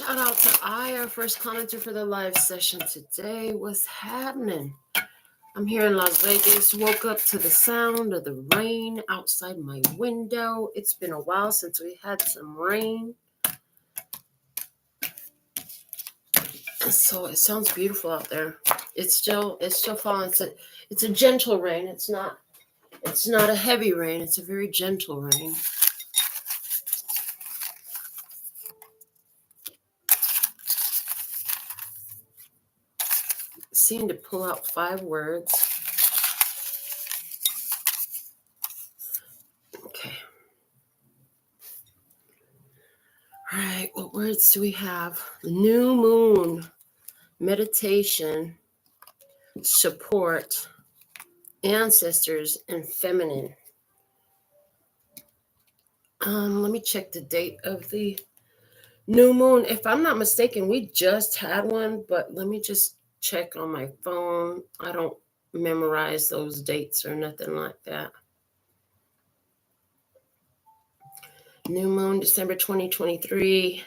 Shout out to our first commenter for the live session today. What's happening? I'm here in Las Vegas. Woke up to the sound of the rain outside my window. It's been a while since we had some rain. So it sounds beautiful out there. It's still falling. It's a gentle rain. It's not a heavy rain. It's a very gentle rain. Seem to pull out 5 words. Okay. All right, what words do we have? New moon, meditation, support, ancestors, and feminine. Let me check the date of the new moon. If I'm not mistaken, we just had one, but let me just check on my phone. I don't memorize those dates or nothing like that. New moon, December 2023.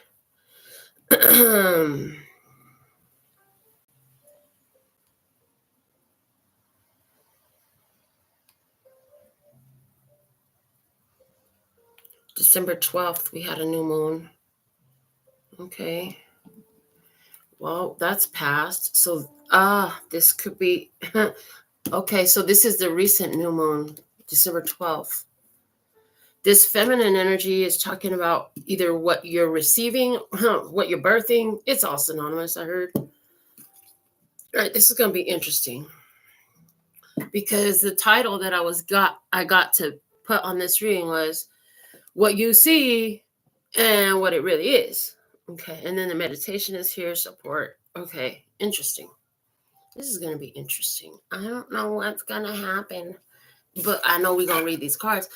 December 12th, we had a new moon. Okay. Well, that's past. So, this could be, okay, so this is the recent new moon, December 12th. This feminine energy is talking about either what you're receiving, what you're birthing. It's all synonymous, I heard. All right, this is going to be interesting because the title that I got to put on this reading was what you see and what it really is. Okay, and then the meditation is here, support. Okay, interesting. This is going to be interesting. I don't know what's going to happen, but I know we're going to read these cards.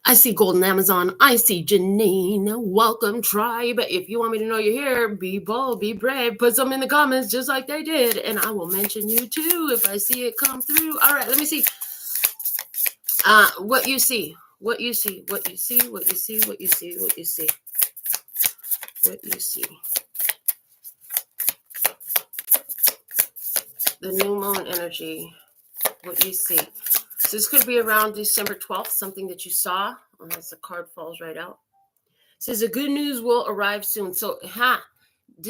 I see Golden Amazon. I see Janine. Welcome, tribe. If you want me to know you're here, be bold, be brave. Put some in the comments just like they did, and I will mention you too if I see it come through. All right, let me see. What you see. What you see. What you see. What you see. What you see. What you see. What you see. The new moon energy. What you see. So this could be around December 12th, something that you saw. Unless the card falls right out. It says the good news will arrive soon. So,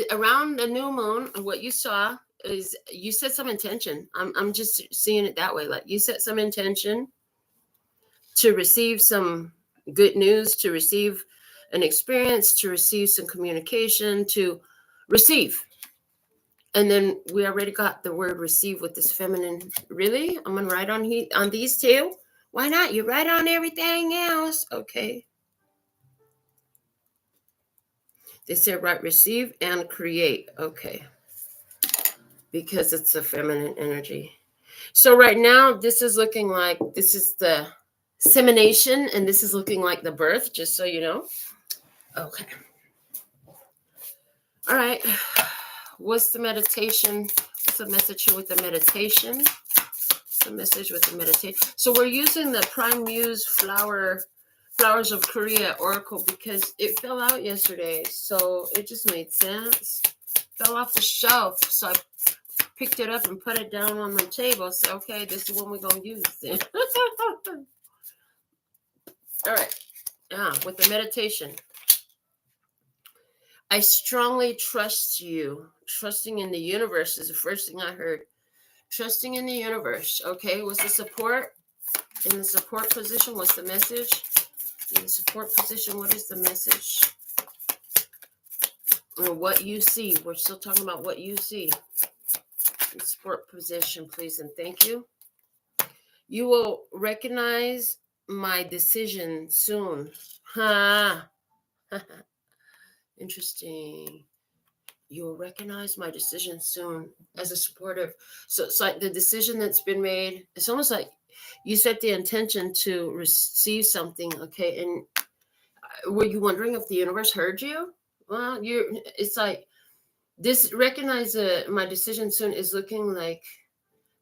around the new moon, what you saw is you set some intention. I'm just seeing it that way. Like you set some intention to receive some good news, to receive an experience, to receive some communication, to receive. And then we already got the word receive with this feminine. Really? I'm going to write on these two? Why not? You write on everything else. Okay. They said write receive and create. Okay. Because it's a feminine energy. So right now, this is looking like this is the semination and this is looking like the birth, just so you know. Okay. All right. What's the meditation? What's the message here with the meditation? The message with the meditation. So we're using the Prime Muse Flowers of Korea Oracle because it fell out yesterday. So it just made sense. Fell off the shelf. So I picked it up and put it down on my table. So, okay, this is what we're going to use then. All right. With the meditation. I strongly trust you. Trusting in the universe is the first thing I heard. Trusting in the universe. Okay, what's the support? In the support position, what's the message? In the support position, what is the message? Or what you see. We're still talking about what you see. In support position, please, and thank you. You will recognize my decision soon. Interesting. You will recognize my decision soon as a supportive. So it's like the decision that's been made. It's almost like you set the intention to receive something. Okay. And were you wondering if the universe heard you? Well, it's like this recognize my decision soon is looking like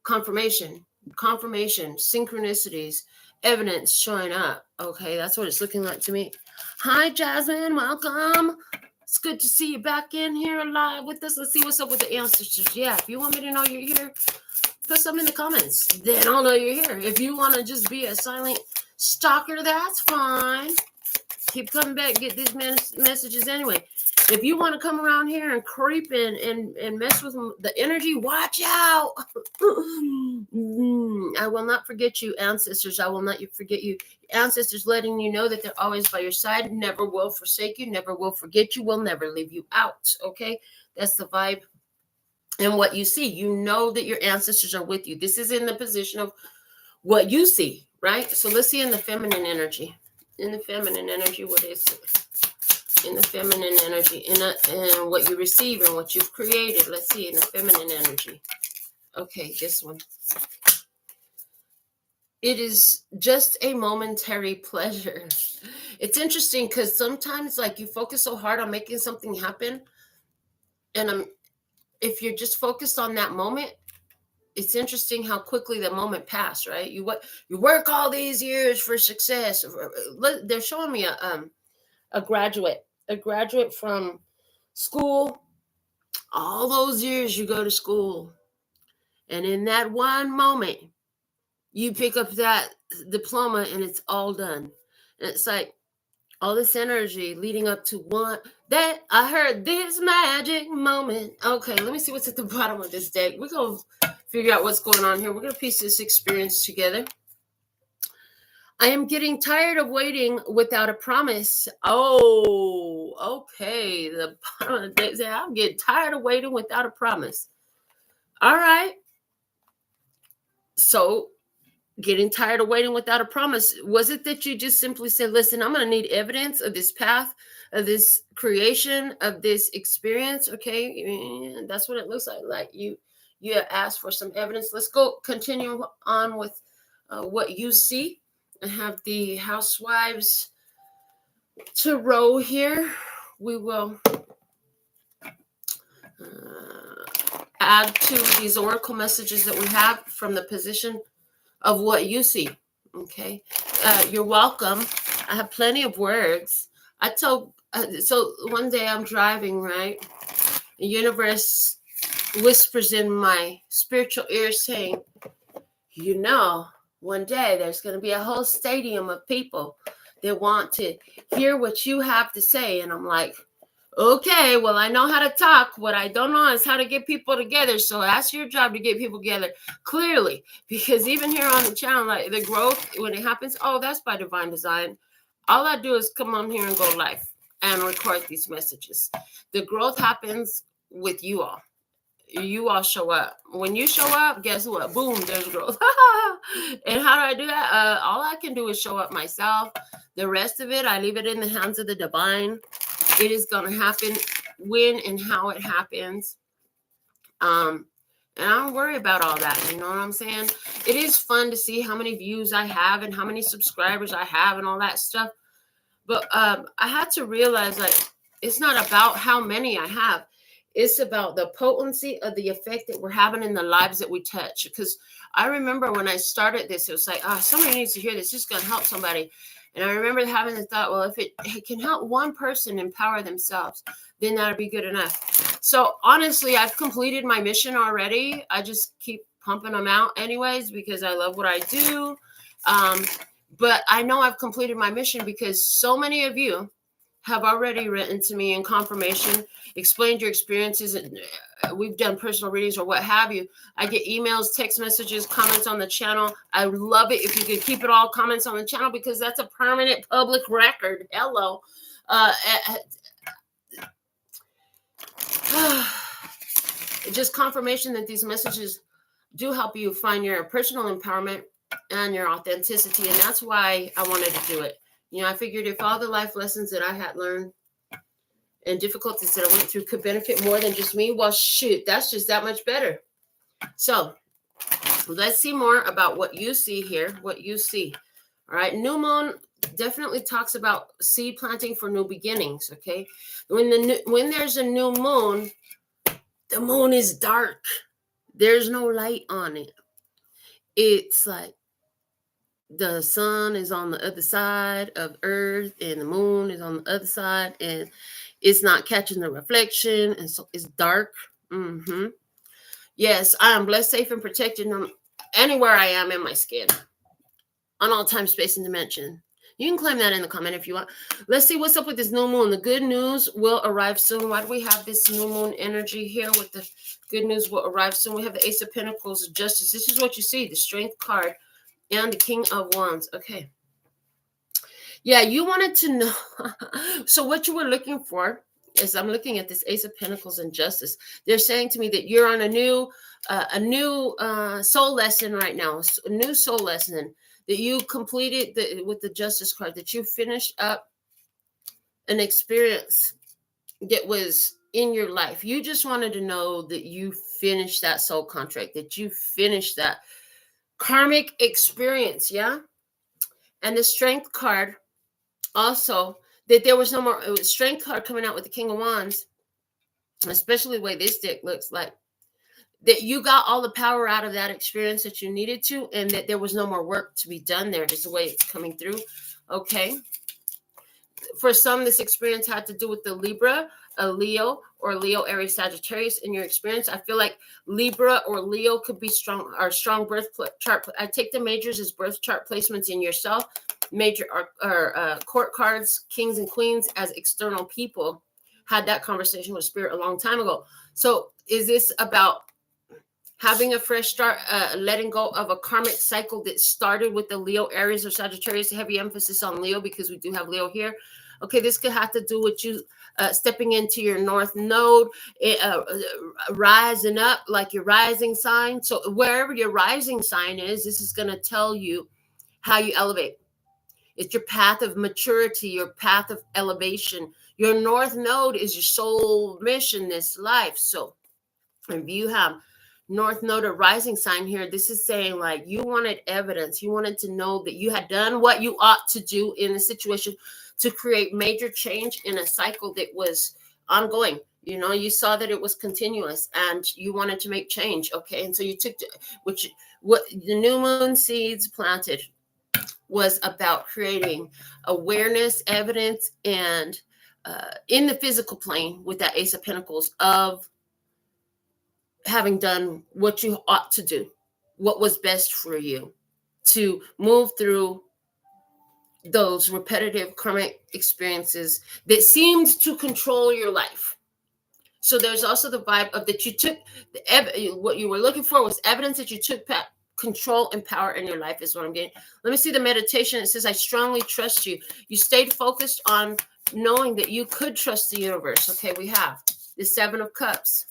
confirmation, synchronicities, evidence showing up. Okay. That's what it's looking like to me. Hi, Jasmine. Welcome. It's good to see you back in here live with us. Let's see what's up with the ancestors. Yeah, if you want me to know you're here, put something in the comments. Then I'll know you're here. If you want to just be a silent stalker, that's fine. Keep coming back, get these messages anyway. If you want to come around here and creep and mess with the energy, watch out. I will not forget you, ancestors. I will not forget you. Ancestors letting you know that they're always by your side, never will forsake you, never will forget you, will never leave you out. Okay? That's the vibe. And what you see, you know that your ancestors are with you. This is in the position of what you see, right? So let's see in the feminine energy. In the feminine energy, what is it? In the feminine energy, in what you receive and what you've created. Let's see in the feminine energy. Okay, this one. It is just a momentary pleasure. It's interesting because sometimes, like, you focus so hard on making something happen, and if you're just focused on that moment, it's interesting how quickly the moment passed, right? You work all these years for success. They're showing me a graduate from school. All those years you go to school, and in that one moment, you pick up that diploma and it's all done. And it's like all this energy leading up to one that I heard this magic moment. Okay, let me see what's at the bottom of this deck. We're going to figure out what's going on here. We're going to piece this experience together. I am getting tired of waiting without a promise. Oh, okay. The bottom of the deck said, I'm getting tired of waiting without a promise. All right. So, getting tired of waiting without a promise. Was it that you just simply said, listen, I'm going to need evidence of this path, of this creation, of this experience? Okay, and that's what it looks like. Like you asked for some evidence. Let's go continue on with what you see. I have the Housewives Tarot here. We will add to these oracle messages that we have from the position of what you see. Okay, you're welcome. I have plenty of words. I told so one day I'm driving, right? The universe whispers in my spiritual ear saying, you know, one day there's going to be a whole stadium of people that want to hear what you have to say. And I'm like, okay, well, I know how to talk. What I don't know is how to get people together. So that's your job, to get people together clearly. Because even here on the channel, like the growth, when it happens, oh, that's by divine design. All I do is come on here and go live and record these messages. The growth happens with you all. You all show up. When you show up, guess what? Boom, there's growth. And how do I do that? All I can do is show up myself. The rest of it, I leave it in the hands of the divine. It is going to happen when and how it happens. And I don't worry about all that. You know what I'm saying? It is fun to see how many views I have and how many subscribers I have and all that stuff. But I had to realize, like, it's not about how many I have. It's about the potency of the effect that we're having in the lives that we touch. Because I remember when I started this, it was like, oh, somebody needs to hear this. It's going to help somebody. And I remember having the thought, well, if it can help one person empower themselves, then that'd be good enough. So honestly, I've completed my mission already. I just keep pumping them out anyways because I love what I do. But I know I've completed my mission because so many of you have already written to me in confirmation, explained your experiences, and we've done personal readings or what have you. I get emails, text messages, comments on the channel. I would love it if you could keep it all comments on the channel because that's a permanent public record. Hello. Just confirmation that these messages do help you find your personal empowerment and your authenticity. And that's why I wanted to do it. You know, I figured if all the life lessons that I had learned and difficulties that I went through could benefit more than just me, well, shoot, that's just that much better. So let's see more about what you see here, what you see. All right. New moon definitely talks about seed planting for new beginnings. Okay. When there's a new moon, the moon is dark. There's no light on it. It's like the sun is on the other side of Earth and the moon is on the other side. And It's not catching the reflection, and so it's dark. Yes, I am blessed, safe, and protected anywhere I am in my skin, on all time, space, and dimension. You can claim that in the comment if you want. Let's see what's up with this new moon. The good news will arrive soon. Why do we have this new moon energy here with the good news will arrive soon? We have the Ace of Pentacles, Justice. This is what you see, the Strength card, and the King of Wands. Okay. Yeah, you wanted to know. So what you were looking for is, I'm looking at this Ace of Pentacles and Justice. They're saying to me that you're on a new soul lesson right now, a new soul lesson that you completed with the Justice card, that you finished up an experience that was in your life. You just wanted to know that you finished that soul contract, that you finished that karmic experience. Yeah. And the Strength card also, that there was no more Strength card coming out with the King of Wands, especially the way this deck looks like, that you got all the power out of that experience that you needed to, and that there was no more work to be done there, is the way it's coming through. Okay. For some, this experience had to do with the Libra, a Leo, or Leo, Aries, Sagittarius in your experience. I feel like Libra or Leo could be strong birth chart. I take the majors as birth chart placements in yourself. Major or court cards, kings and queens as external people. Had that conversation with Spirit a long time ago. So is this about having a fresh start, letting go of a karmic cycle that started with the Leo, Aries, or Sagittarius? Heavy emphasis on Leo because we do have Leo here. Okay, this could have to do with you stepping into your North Node, rising up, like your rising sign. So wherever your rising sign is, this is going to tell you how you elevate. It's your path of maturity, your path of elevation. Your North Node is your soul mission, this life. So if you have North Node or rising sign here, this is saying like you wanted evidence. You wanted to know that you had done what you ought to do in a situation to create major change in a cycle that was ongoing. You know, you saw that it was continuous and you wanted to make change. Okay. And so you took, what the new moon seeds planted was about creating awareness, evidence, and in the physical plane with that Ace of Pentacles of having done what you ought to do, what was best for you to move through those repetitive karmic experiences that seemed to control your life. So there's also the vibe of that you took what you were looking for was evidence that you took control and power in your life, is what I'm getting. Let me see the meditation. It says, I strongly trust you. You stayed focused on knowing that you could trust the universe. Okay, we have the Seven of Cups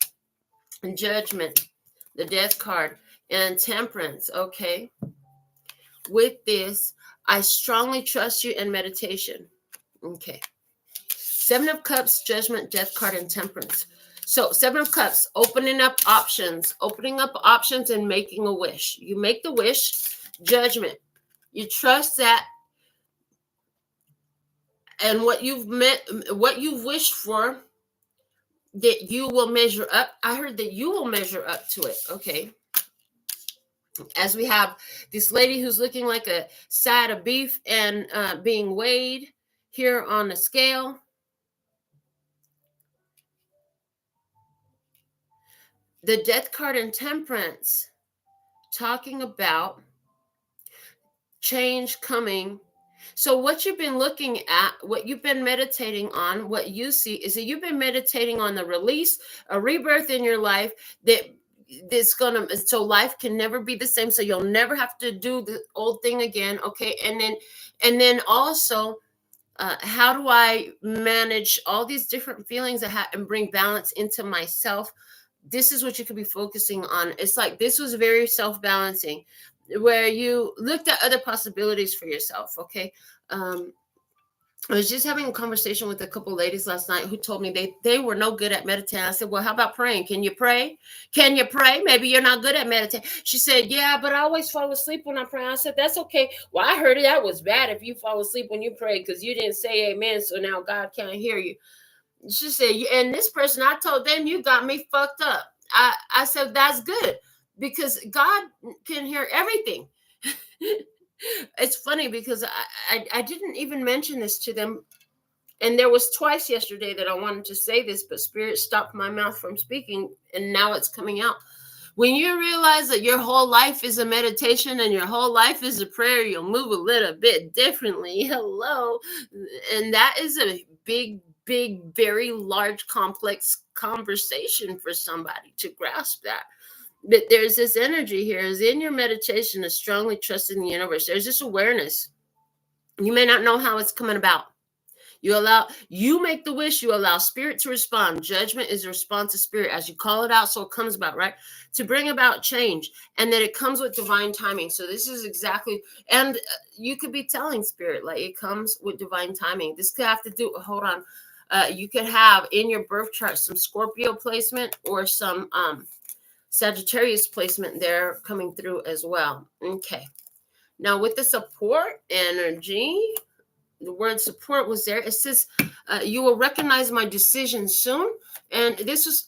and Judgment, the Death card, and Temperance. Okay, with this, I strongly trust you and meditation. Okay, Seven of Cups, Judgment, Death card, and Temperance. So Seven of Cups, opening up options and making a wish. You make the wish. Judgment, you trust that, and what you've wished for, that you will measure up. I heard that you will measure up to it. Okay. As we have this lady who's looking like a side of beef and being weighed here on the scale. The Death card and Temperance, talking about change coming. So what you've been looking at, what you've been meditating on, what you see is that you've been meditating on the release, a rebirth in your life so life can never be the same. So you'll never have to do the old thing again. Okay. And then also, how do I manage all these different feelings and bring balance into myself? This is what you could be focusing on. It's like this was very self-balancing, where you looked at other possibilities for yourself. Okay. I was just having a conversation with a couple ladies last night who told me they were no good at meditating. I said, well, how about praying? Can you pray? Can you pray? Maybe you're not good at meditating. She said, yeah, but I always fall asleep when I pray. I said, that's okay. Well, I heard that was bad if you fall asleep when you pray because you didn't say amen. So now God can't hear you. She said, and this person, I told them, you got me fucked up. I said, that's good because God can hear everything. It's funny because I didn't even mention this to them And there was twice yesterday that I wanted to say this, but Spirit stopped my mouth from speaking, and now it's coming out. When you realize that your whole life is a meditation and your whole life is a prayer, you'll move a little bit differently. Hello. And that is a big, very large, complex conversation for somebody to grasp that. But there's this energy here, is in your meditation, is strongly trusting the universe. There's this awareness. You may not know how it's coming about. You make the wish, you allow spirit to respond. Judgment is a response to spirit as you call it out, so it comes about, right? To bring about change, and that it comes with divine timing. So this is exactly, and you could be telling spirit, like, it comes with divine timing. This could have to do, hold on. You could have in your birth chart some Scorpio placement or some Sagittarius placement there coming through as well. Okay. Now with the support energy, the word support was there. It says, you will recognize my decision soon. And this was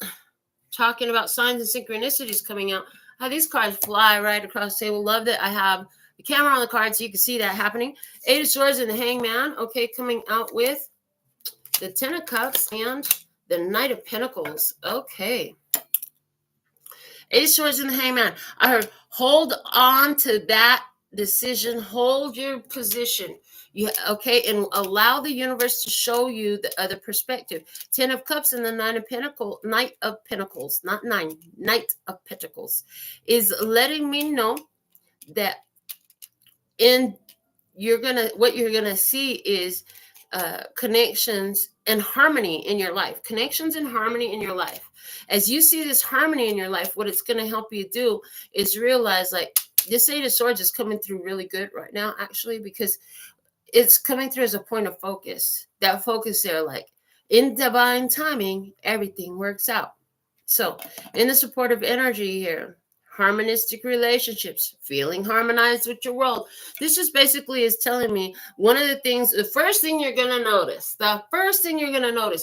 talking about signs and synchronicities coming out. How these cards fly right across the table. Love that I have the camera on the card so you can see that happening. 8 of Swords and the Hangman. Okay, coming out with the 10 of Cups and the Knight of Pentacles. Okay. 8 of Swords and the Hangman. I heard hold on to that decision. Hold your position. Okay, and allow the universe to show you the other perspective. 10 of Cups and the Knight of Pentacles, not nine, Knight of Pentacles, is letting me know that what you're gonna see is connections and harmony in your life. Connections and harmony in your life. As you see this harmony in your life, what it's gonna help you do is realize, like, this 8 of Swords is coming through really good right now, actually, because it's coming through as a point of focus. That focus there, like, in divine timing, everything works out. So in the supportive energy here, harmonistic relationships, feeling harmonized with your world. This just basically is telling me one of the things, the first thing you're going to notice,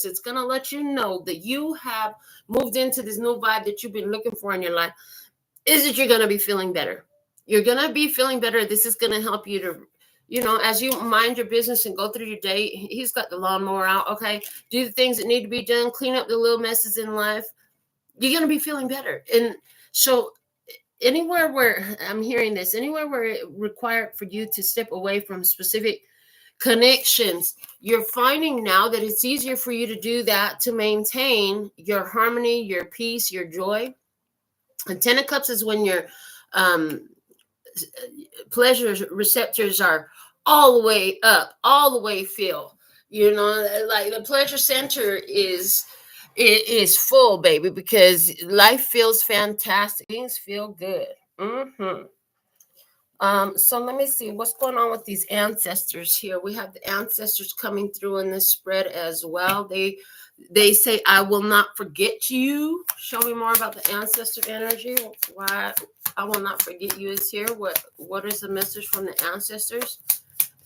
it's going to let you know that you have moved into this new vibe that you've been looking for in your life, is that you're going to be feeling better. You're going to be feeling better. This is going to help you to, as you mind your business and go through your day. He's got the lawnmower out, okay? Do the things that need to be done, clean up the little messes in life. You're going to be feeling better. And so anywhere where I'm hearing this, anywhere where it required for you to step away from specific connections, you're finding now that it's easier for you to do that, to maintain your harmony, your peace, your joy. And 10 of Cups is when your pleasure receptors are all the way up, all the way filled. Like the pleasure center is full, baby, because life feels fantastic. Things feel good. So let me see what's going on with these ancestors here. We have the ancestors coming through in this spread as well. They say, I will not forget you. Show me more about the ancestor energy. Why I will not forget you is here. What is the message from the ancestors?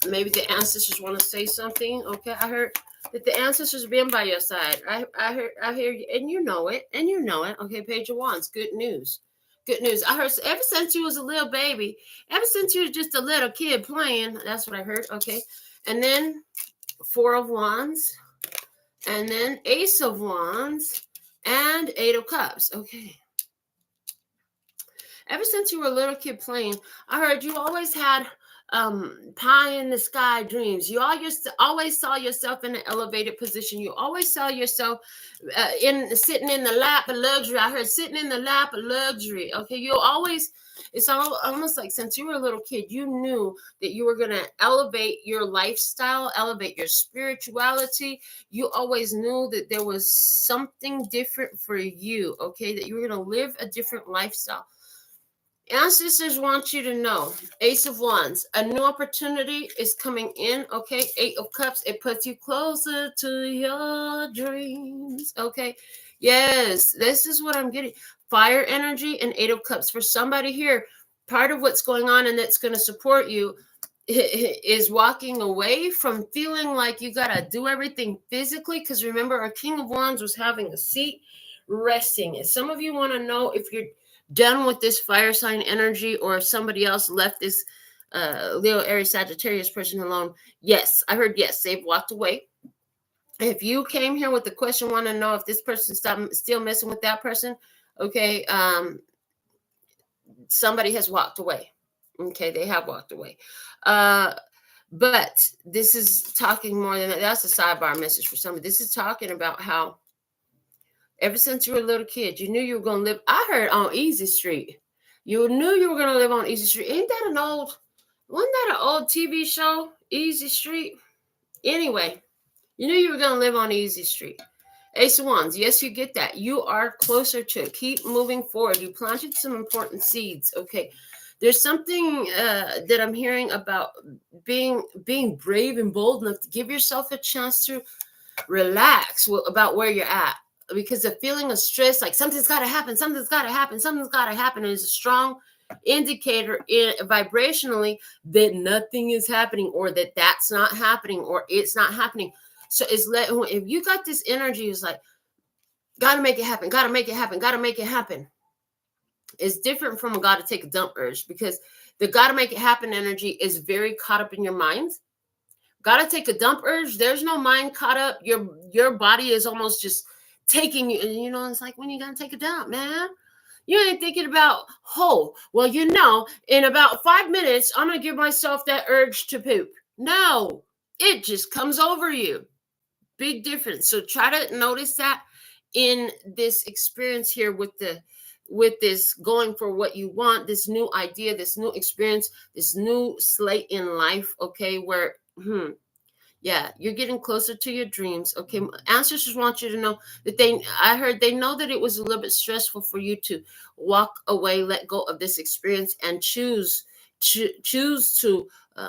Maybe the ancestors want to say something. Okay, I heard that the ancestors been by your side. I hear you, and you know it. Okay, Page of Wands. Good news. I heard ever since you was a little baby, ever since you was just a little kid playing. That's what I heard. Okay, and then 4 of Wands, and then Ace of Wands, and 8 of Cups. Okay. Ever since you were a little kid playing, I heard you always had pie in the sky dreams. You always saw yourself in an elevated position. You always saw yourself sitting in the lap of luxury. I heard sitting in the lap of luxury. Okay, it's almost like since you were a little kid, you knew that you were going to elevate your lifestyle, elevate your spirituality. You always knew that there was something different for you, okay, that you were going to live a different lifestyle. Ancestors want you to know, Ace of Wands, a new opportunity is coming in, okay? 8 of Cups, it puts you closer to your dreams, okay? Yes, this is what I'm getting. Fire energy and 8 of Cups. For somebody here, part of what's going on and that's going to support you is walking away from feeling like you got to do everything physically, because remember, our King of Wands was having a seat resting. And some of you want to know if you're done with this fire sign energy, or if somebody else left this Leo, Aries, Sagittarius person alone. Yes, I heard yes. They've walked away. If you came here with the question, want to know if this person's still messing with that person, okay, somebody has walked away. Okay, they have walked away. But this is talking more than that. That's a sidebar message for somebody. This is talking about how ever since you were a little kid, you knew you were going to live. I heard on Easy Street. You knew you were going to live on Easy Street. Wasn't that an old TV show, Easy Street? Anyway, you knew you were going to live on Easy Street. Ace of Wands, yes, you get that. You are closer to it. Keep moving forward. You planted some important seeds, okay? There's something that I'm hearing about being brave and bold enough to give yourself a chance to relax about where you're at. Because the feeling of stress, like something's got to happen, is a strong indicator vibrationally that nothing is happening, or that's not happening, or it's not happening. So if you got this energy, it's like, gotta make it happen, gotta make it happen, gotta make it happen. It's different from a gotta take a dump urge, because the gotta make it happen energy is very caught up in your mind. Gotta take a dump urge, there's no mind caught up. Your body is almost just taking you, and it's like when you gotta take a dump, man. You ain't thinking about, in about 5 minutes, I'm gonna give myself that urge to poop. No, it just comes over you. Big difference. So try to notice that in this experience here with this going for what you want, this new idea, this new experience, this new slate in life, okay, where you're getting closer to your dreams. Okay, ancestors want you to know that they know that it was a little bit stressful for you to walk away, let go of this experience, and choose to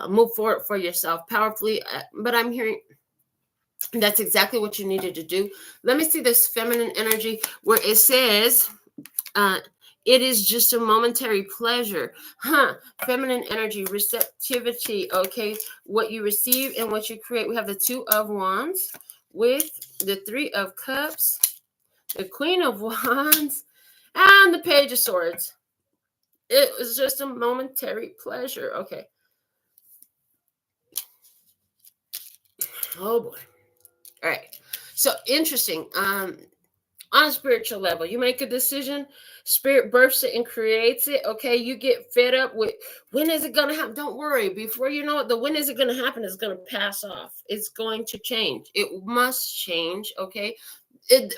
move forward for yourself powerfully. But I'm hearing that's exactly what you needed to do. Let me see this feminine energy where it says, it is just a momentary pleasure. Feminine energy, receptivity, okay? What you receive and what you create. We have the Two of Wands with the Three of Cups, the Queen of Wands, and the Page of Swords. It was just a momentary pleasure, okay? Oh, boy. All right. So interesting. On a spiritual level, you make a decision, spirit births it and creates it. Okay, you get fed up with when is it going to happen? Don't worry. Before you know it, the when is it going to happen is going to pass off. It's going to change. It must change. Okay,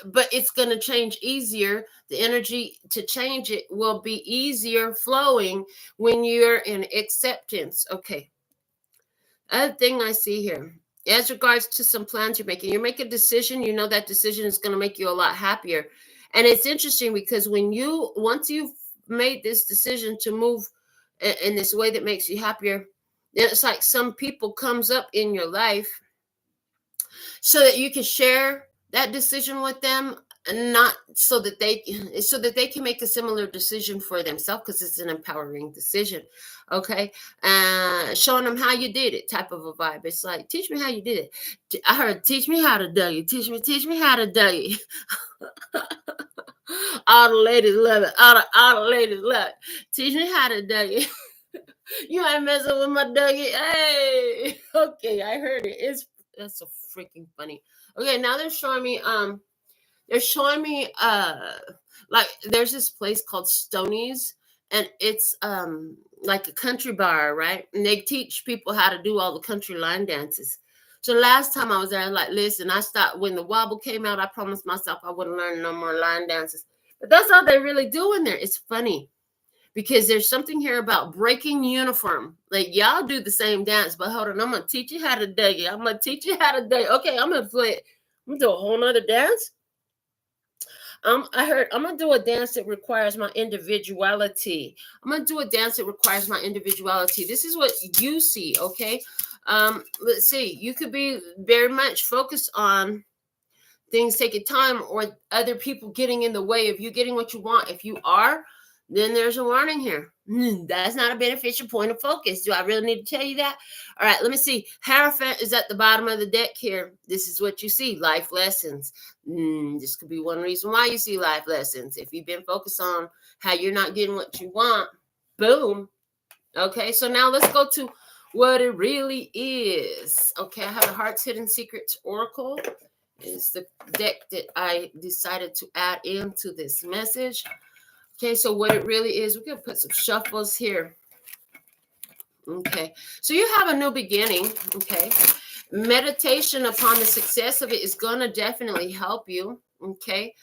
but it's going to change easier. The energy to change it will be easier flowing when you're in acceptance. Okay. Other thing I see here, as regards to some plans you make a decision, that decision is going to make you a lot happier. And it's interesting because once you've made this decision to move in this way that makes you happier, it's like some people comes up in your life so that you can share that decision with them, and not so that they can make a similar decision for themselves, because it's an empowering decision. Okay, showing them how you did it, type of a vibe. It's like, teach me how you did it. I heard, teach me how to do it. Teach me how to do it. All the ladies love it. All the ladies love it. Teach me how to do it. You ain't messing with my Dougie. Hey, okay, I heard it. That's so freaking funny. Okay, now they're showing me like there's this place called Stoney's, and it's like a country bar, right? And they teach people how to do all the country line dances. So last time I was there, I was like, listen, I stopped when the wobble came out. I promised myself I wouldn't learn no more line dances. But that's all they really do in there. It's funny because there's something here about breaking uniform. Like, y'all do the same dance, but hold on, I'm gonna teach you how to do it. I'm gonna teach you how to do it. Okay, I'm gonna play it. I'm gonna do a whole nother dance. I heard I'm gonna do a dance that requires my individuality. I'm gonna do a dance that requires my individuality. This is what you see, okay? Let's see. You could be very much focused on things taking time or other people getting in the way of you getting what you want. If you are, then there's a warning here. That's not a beneficial point of focus. Do I really need to tell you that? All right, let me see. Hierophant is at the bottom of the deck here. This is what you see, life lessons. This could be one reason why you see life lessons. If you've been focused on how you're not getting what you want, boom. Okay, so now let's go to what it really is. Okay, I have the Heart's Hidden Secrets Oracle. is the deck that I decided to add into this message. Okay, so what it really is, we're going to put some shuffles here. Okay, so you have a new beginning. Okay, meditation upon the success of it is going to definitely help you. Okay,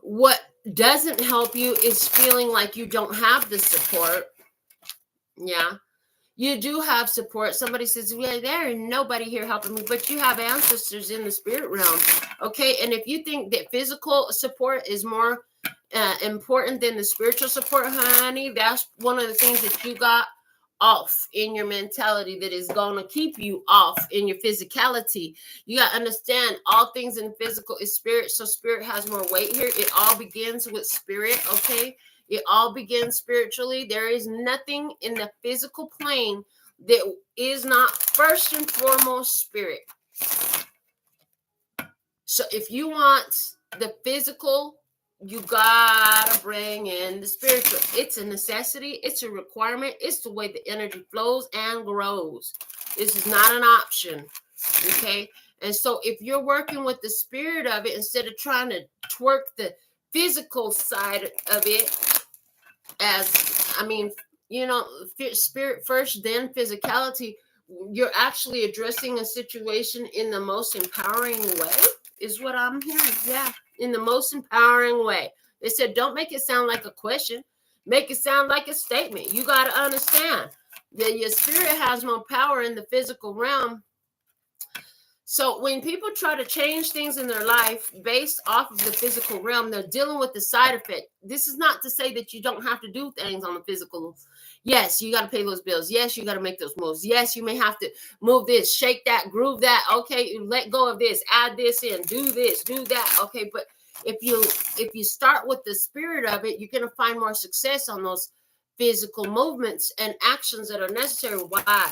what doesn't help you is feeling like you don't have the support. Yeah, you do have support. Somebody says, well, there is nobody here helping me, but you have ancestors in the spirit realm. Okay, and if you think that physical support is more important than the spiritual support, honey, that's one of the things that you got off in your mentality that is going to keep you off in your physicality. You got to understand, all things in physical is spirit, so spirit has more weight here. It all begins with spirit. Okay, it all begins spiritually. There is nothing in the physical plane that is not first and foremost spirit. So if you want the physical, you gotta bring in the spiritual. It's a necessity. It's a requirement. It's the way the energy flows and grows. This is not an option. Okay. And so if you're working with the spirit of it, instead of trying to twerk the physical side of it, as, I mean, you know, spirit first, then physicality, you're actually addressing a situation in the most empowering way, is what I'm hearing. Yeah, in the most empowering way. They said, don't make it sound like a question. Make it sound like a statement. You got to understand that your spirit has more power in the physical realm. So when people try to change things in their life based off of the physical realm, they're dealing with the side effect. This is not to say that you don't have to do things on the physical. Yes, you got to pay those bills. Yes, you got to make those moves. Yes, you may have to move this, shake that, groove that. Okay, let go of this, add this in, do this, do that. Okay, but if you start with the spirit of it, you're going to find more success on those physical movements and actions that are necessary. Why?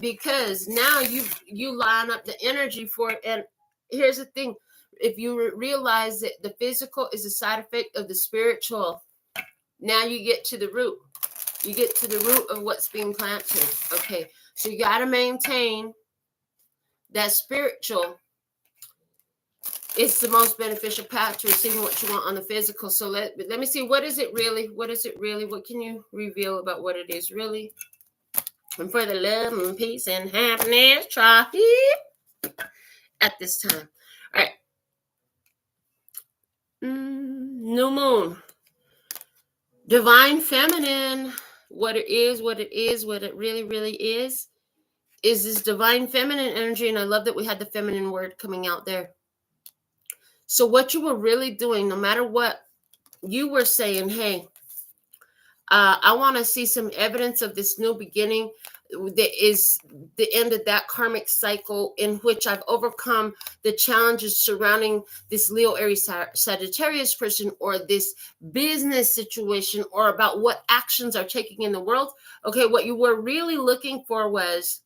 Because now you line up the energy for it. And here's the thing, if you realize that the physical is a side effect of the spiritual, now you get to the root of what's being planted. Okay, so you got to maintain that spiritual. It's the most beneficial path to receiving what you want on the physical. So let me see, what is it really, what can you reveal about what it is really? And for the love and peace and happiness, try it at this time. All right. New moon. Divine feminine. What it is, what it really is this divine feminine energy. And I love that we had the feminine word coming out there. So what you were really doing, no matter what, you were saying, hey, I want to see some evidence of this new beginning that is the end of that karmic cycle in which I've overcome the challenges surrounding this Leo, Aries, Sagittarius person, or this business situation, or about what actions are taking in the world. Okay, what you were really looking for was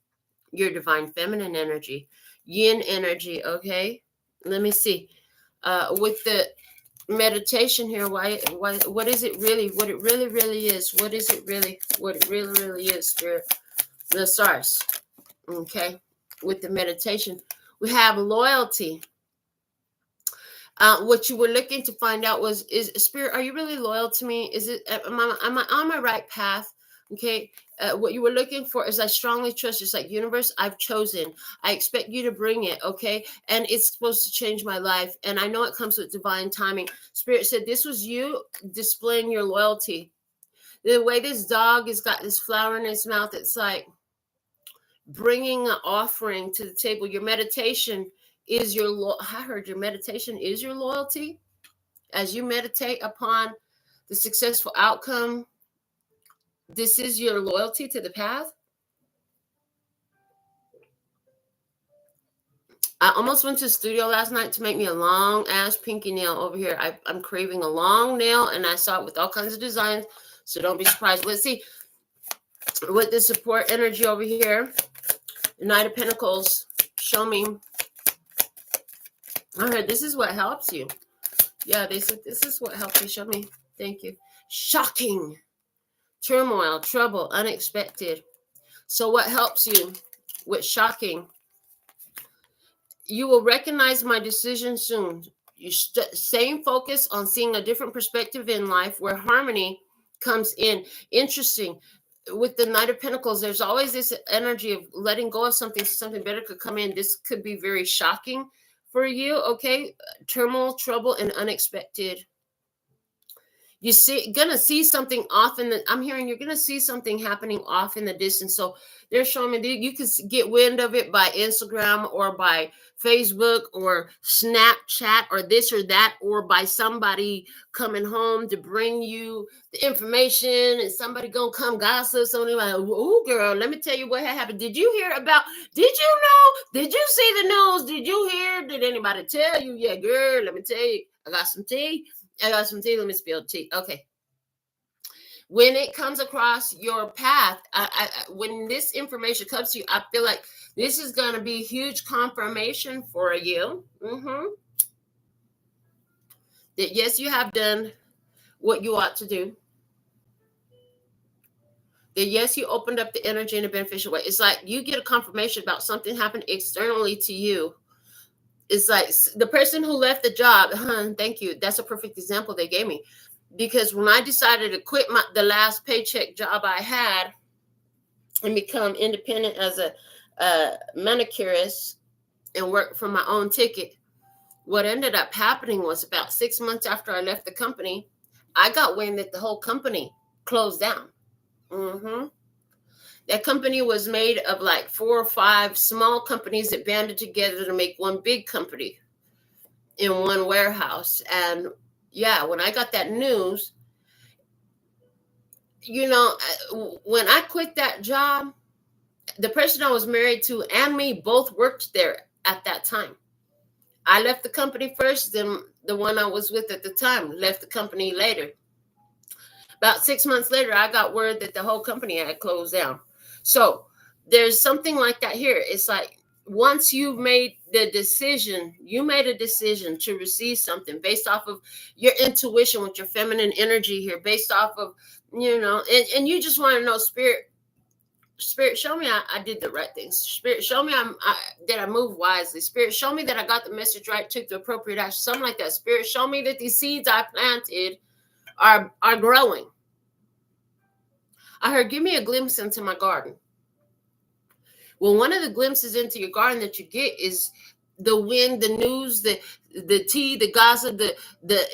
your divine feminine energy, yin energy. Okay, let me see. With the meditation here, why what is it really, what it really is, what is it really, what it really is, spirit, the stars. Okay, with the meditation we have loyalty. What you were looking to find out was, is spirit, are you really loyal to me? Is it, am I on my right path? Okay, what you were looking for is, I strongly trust, it's like, universe, I've chosen, I expect you to bring it. Okay, and it's supposed to change my life, and I know it comes with divine timing. Spirit said this was you displaying your loyalty. The way this dog has got this flower in his mouth, it's like bringing an offering to the table. Your meditation is I heard your meditation is your loyalty. As you meditate upon the successful outcome, this is your loyalty to the path. I almost went to the studio last night to make me a long ass pinky nail over here. I'm craving a long nail, and I saw it with all kinds of designs, so don't be surprised. Let's see, with the support energy over here, the Knight of Pentacles, show me. I heard this is what helps you. Yeah, they said this is what helps you. Show me. Thank you. Shocking. Turmoil, trouble, unexpected. So what helps you with shocking? You will recognize my decision soon. You same focus on seeing a different perspective in life where harmony comes in. Interesting. With the Knight of Pentacles, there's always this energy of letting go of something so something better could come in. This could be very shocking for you, okay? Turmoil, trouble, and unexpected. Gonna see something off in the, I'm hearing you're gonna see something happening off in the distance. So they're showing me that you can get wind of it by Instagram or by Facebook or Snapchat or this or that, or by somebody coming home to bring you the information, and somebody gonna come gossip. Somebody like, oh girl, let me tell you what happened. Did you hear about, did you know, did you see the news? Did you hear? Did anybody tell you? Yeah, girl, let me tell you, I got some tea. Let me spill tea. Okay. When it comes across your path, when this information comes to you, I feel like this is going to be huge confirmation for you. That yes, you have done what you ought to do. That yes, you opened up the energy in a beneficial way. It's like you get a confirmation about something happened externally to you. It's like the person who left the job, thank you. That's a perfect example they gave me. Because when I decided to quit the last paycheck job I had and become independent as a manicurist and work for my own ticket, what ended up happening was about 6 months after I left the company, I got wind that the whole company closed down. That company was made of like 4 or 5 small companies that banded together to make one big company in one warehouse. And yeah, when I got that news, you know, when I quit that job, the person I was married to and me both worked there at that time. I left the company first, then the one I was with at the time left the company later. About 6 months later, I got word that the whole company had closed down. So there's something like that here. It's like once you've made the decision, you made a decision to receive something based off of your intuition with your feminine energy here, based off of, you know, and you just want to know, Spirit, show me I did the right things. Spirit, show me that I moved wisely. Spirit, show me that I got the message right, took the appropriate action, something like that. Spirit, show me that these seeds I planted are growing. I heard, give me a glimpse into my garden. Well, one of the glimpses into your garden that you get is the wind, the news, the tea, the gossip, the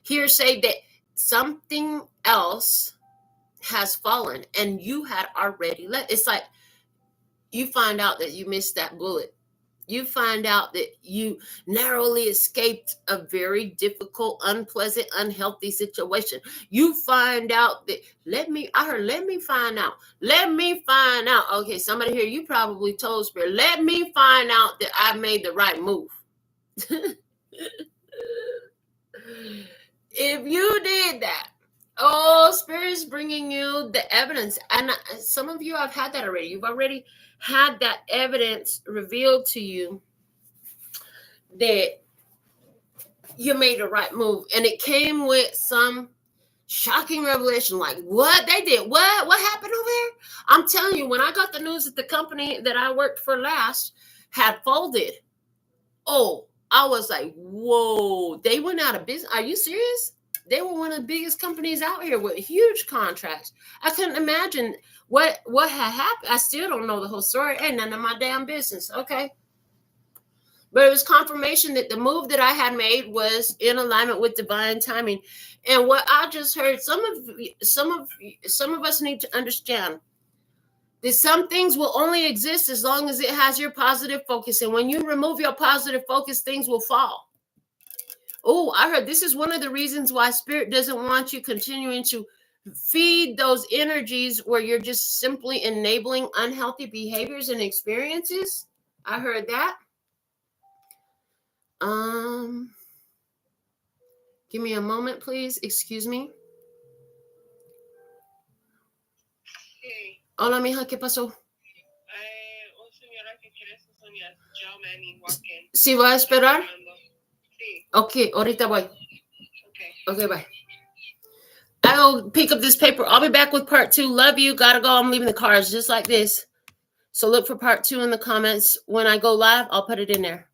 hearsay that something else has fallen and you had already left. It's like you find out that you missed that bullet. You find out that you narrowly escaped a very difficult, unpleasant, unhealthy situation. You find out that, let me find out. Let me find out. Okay, somebody here, you probably told Spirit, let me find out that I made the right move. If you did that, oh, Spirit is bringing you the evidence. And some of you have had that already. You've already had that evidence revealed to you that you made the right move. And it came with some shocking revelation, like, what? They did what? What happened over there? I'm telling you, when I got the news that the company that I worked for last had folded, oh, I was like, whoa, they went out of business. Are you serious? They were one of the biggest companies out here with huge contracts. I couldn't imagine what had happened. I still don't know the whole story. Ain't none of my damn business. Okay. But it was confirmation that the move that I had made was in alignment with divine timing. And what I just heard, some of us need to understand that some things will only exist as long as it has your positive focus. And when you remove your positive focus, things will fall. Oh, I heard this is one of the reasons why Spirit doesn't want you continuing to feed those energies where you're just simply enabling unhealthy behaviors and experiences. I heard that. Give me a moment, please. Excuse me. Sí. Hola, mija, ¿qué pasó? Un señora que quiere sus uñas, gentleman y walk-in. ¿Sí va a esperar? Sí. Okay, ahorita voy. Okay. Okay, bye. I'll pick up this paper. I'll be back with part 2. Love you. Gotta go. I'm leaving the cards just like this. So look for part 2 in the comments. When I go live, I'll put it in there.